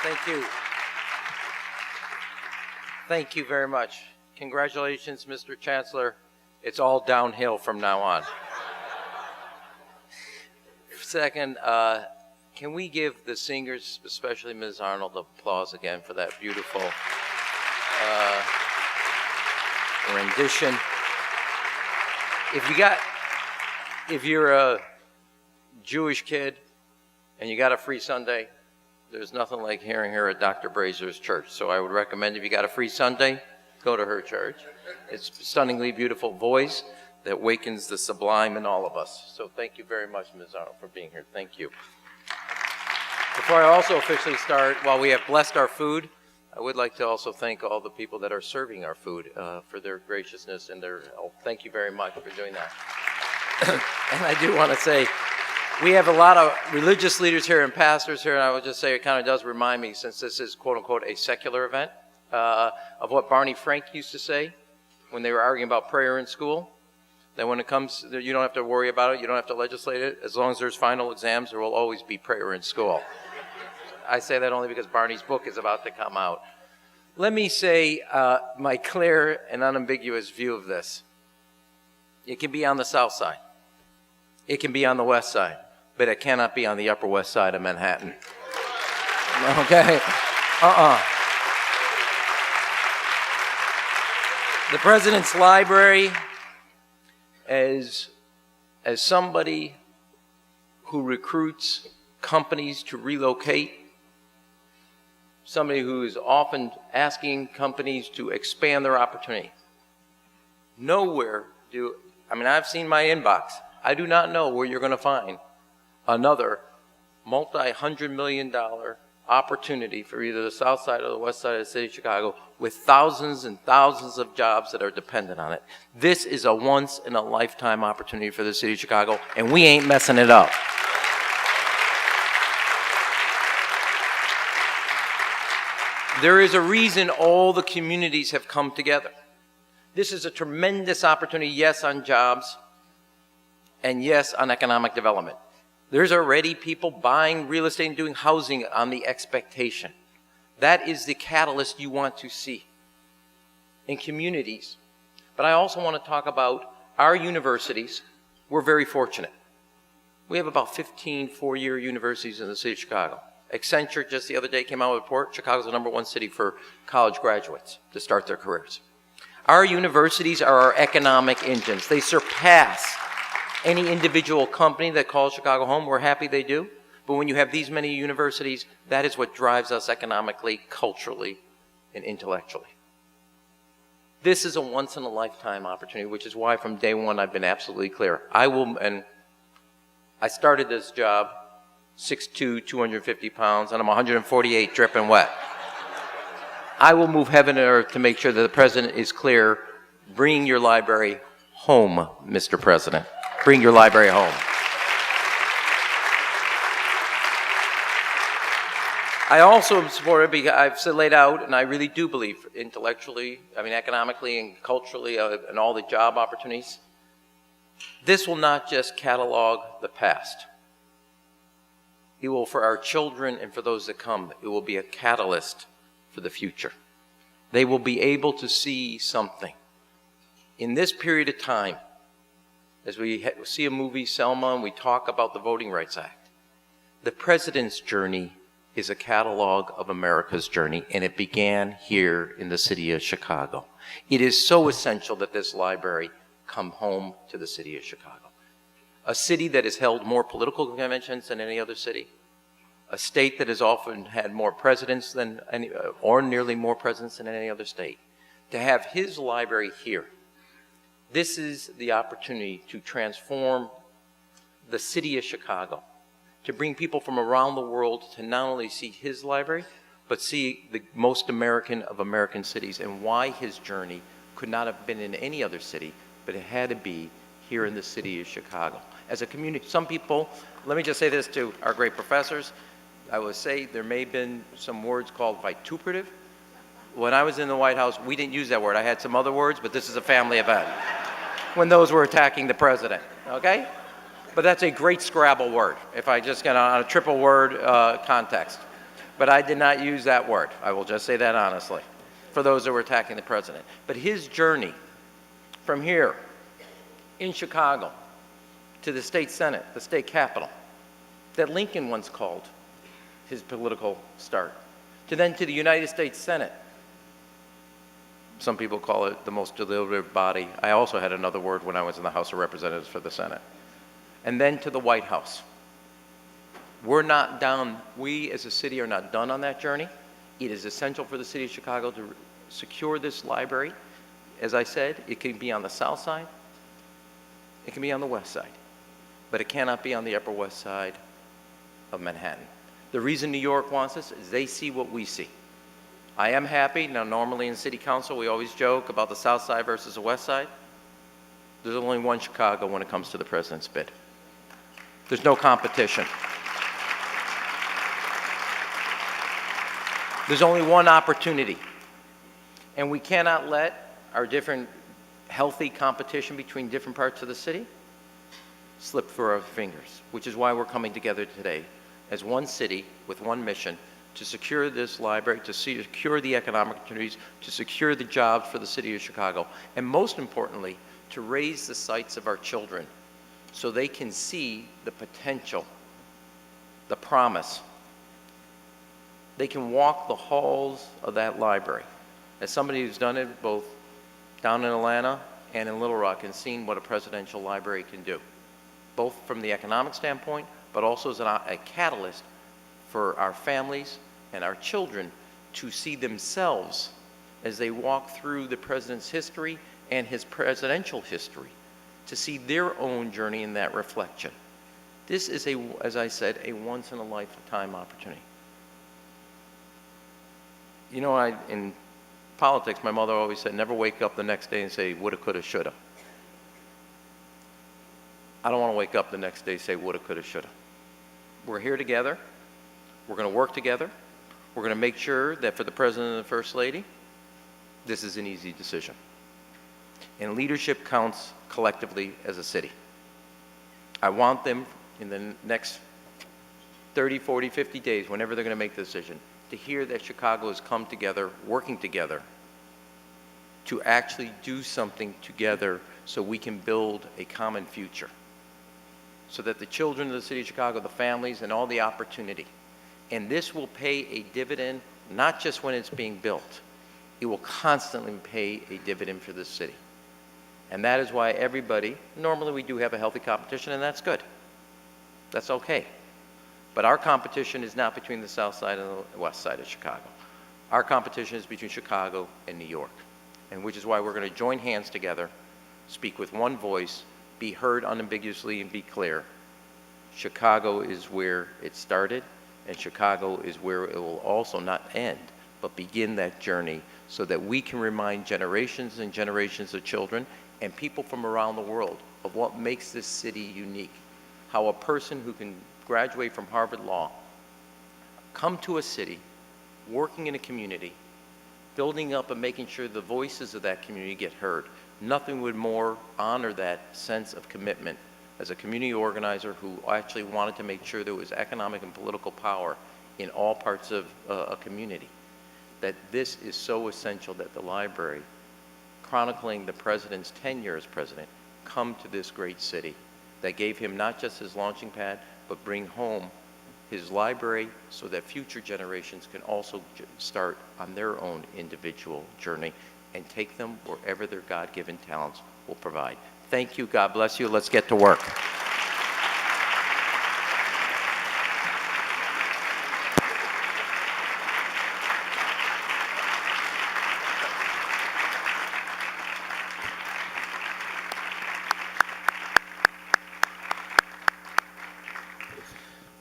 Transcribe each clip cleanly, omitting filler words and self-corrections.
Thank you. Thank you very much. Congratulations, Mr. Chancellor. It's all downhill from now on. Second, can we give the singers, especially Ms. Arnold, applause again for that beautiful rendition? If you're a Jewish kid and you got a free Sunday, there's nothing like hearing her at Dr. Brazier's church. So I would recommend, if you got a free Sunday, go to her church. It's a stunningly beautiful voice that awakens the sublime in all of us. So thank you very much, Ms. Arnold, for being here. Thank you. Before I also officially start, while we have blessed our food, I would like to also thank all the people that are serving our food for their graciousness and their help. Thank you very much for doing that. And I do want to say, we have a lot of religious leaders here and pastors here, and I would just say it kind of does remind me, since this is quote-unquote a secular event, of what Barney Frank used to say when they were arguing about prayer in school, that when it comes, you don't have to worry about it, you don't have to legislate it. As long as there's final exams, there will always be prayer in school. I say that only because Barney's book is about to come out. Let me say my clear and unambiguous view of this. It can be on the south side. It can be on the west side, but it cannot be on the upper west side of Manhattan. Okay? The President's Library, as somebody who recruits companies to relocate, somebody who is often asking companies to expand their opportunity. I've seen my inbox. I do not know where you're going to find another multi-$100 million opportunity for either the south side or the west side of the city of Chicago, with thousands and thousands of jobs that are dependent on it. This is a once-in-a-lifetime opportunity for the city of Chicago, and we ain't messing it up. There is a reason all the communities have come together. This is a tremendous opportunity, yes, on jobs, and yes, on economic development. There's already people buying real estate and doing housing on the expectation. That is the catalyst you want to see in communities. But I also want to talk about our universities. We're very fortunate. We have about 15 four-year universities in the city of Chicago. Accenture just the other day came out with a report. Chicago's the #1 city for college graduates to start their careers. Our universities are our economic engines. They surpass any individual company that calls Chicago home. We're happy they do. But when you have these many universities, that is what drives us economically, culturally, and intellectually. This is a once-in-a-lifetime opportunity, which is why from day one I've been absolutely clear. I started this job 6'2", 250 pounds, and I'm 148 dripping wet. I will move heaven and earth to make sure that the President is clear. Bring your library home, Mr. President. Bring your library home. I also support it because I've laid out, and I really do believe intellectually, economically and culturally, and all the job opportunities. This will not just catalog the past. It will, for our children and for those that come, it will be a catalyst for the future. They will be able to see something. In this period of time, as we see a movie, Selma, and we talk about the Voting Rights Act, the President's journey is a catalog of America's journey, and it began here in the city of Chicago. It is so essential that this library come home to the city of Chicago. A city that has held more political conventions than any other city. A state that has often had more presidents than any, or nearly more presidents than any other state. To have his library here, this is the opportunity to transform the city of Chicago, to bring people from around the world to not only see his library, but see the most American of American cities and why his journey could not have been in any other city, but it had to be here in the city of Chicago. As a community, some people, let me just say this to our great professors, I would say there may have been some words called vituperative. When I was in the White House, we didn't use that word. I had some other words, but this is a family event. When those were attacking the president, okay? But that's a great Scrabble word, if I just get on a triple word context. But I did not use that word. I will just say that honestly, for those that were attacking the president. But his journey from here in Chicago to the state Senate, the state capitol, that Lincoln once called his political start, to then to the United States Senate. Some people call it the most deliberative body. I also had another word when I was in the House of Representatives for the Senate. And then to the White House. We're not done. We as a city are not done on that journey. It is essential for the city of Chicago to secure this library. As I said, it can be on the south side. It can be on the west side. But it cannot be on the Upper West Side of Manhattan. The reason New York wants this is they see what we see. I am happy. Now, normally in city council, we always joke about the south side versus the west side. There's only one Chicago when it comes to the president's bid. There's no competition. There's only one opportunity. And we cannot let our different healthy competition between different parts of the city slip through our fingers, which is why we're coming together today as one city with one mission to secure this library, to secure the economic opportunities, to secure the jobs for the city of Chicago, and most importantly, to raise the sights of our children so they can see the potential, the promise. They can walk the halls of that library. As somebody who's done it both down in Atlanta and in Little Rock and seen what a presidential library can do, both from the economic standpoint, but also as a catalyst for our families and our children to see themselves as they walk through the president's history and his presidential history, to see their own journey in that reflection. This is, as I said, a once-in-a-lifetime opportunity. You know, in politics, my mother always said, never wake up the next day and say, woulda, coulda, shoulda. I don't want to wake up the next day and say, woulda, coulda, shoulda. We're here together. We're going to work together. We're going to make sure that for the President and the First Lady, this is an easy decision. And leadership counts collectively as a city. I want them in the next 30, 40, 50 days, whenever they're going to make the decision, to hear that Chicago has come together, working together, to actually do something together so we can build a common future. So that the children of the city of Chicago, the families, and all the opportunity. And this will pay a dividend, not just when it's being built. It will constantly pay a dividend for this city. And that is why everybody, normally we do have a healthy competition, and that's good. That's okay. But our competition is not between the south side and the west side of Chicago. Our competition is between Chicago and New York. And which is why we're going to join hands together, speak with one voice, be heard unambiguously, and be clear. Chicago is where it started, and Chicago is where it will also not end, but begin that journey so that we can remind generations and generations of children and people from around the world of what makes this city unique. How a person who can graduate from Harvard Law, come to a city, working in a community, building up and making sure the voices of that community get heard. Nothing would more honor that sense of commitment as a community organizer who actually wanted to make sure there was economic and political power in all parts of a community. That this is so essential that the library, chronicling the president's tenure as president, come to this great city that gave him not just his launching pad, but bring home his library so that future generations can also start on their own individual journey and take them wherever their God-given talents will provide. Thank you. God bless you. Let's get to work.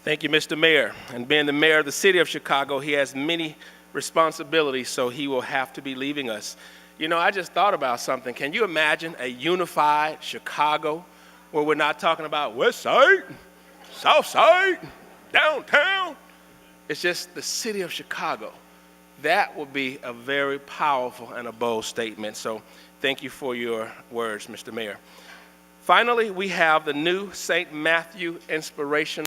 Thank you, Mr. Mayor. And being the mayor of the city of Chicago, he has many responsibilities, so he will have to be leaving us. You know, I just thought about something. Can you imagine a unified Chicago where we're not talking about West Side, South Side, downtown? It's just the city of Chicago. That would be a very powerful and a bold statement. So thank you for your words, Mr. Mayor. Finally, we have the new St. Matthew Inspirational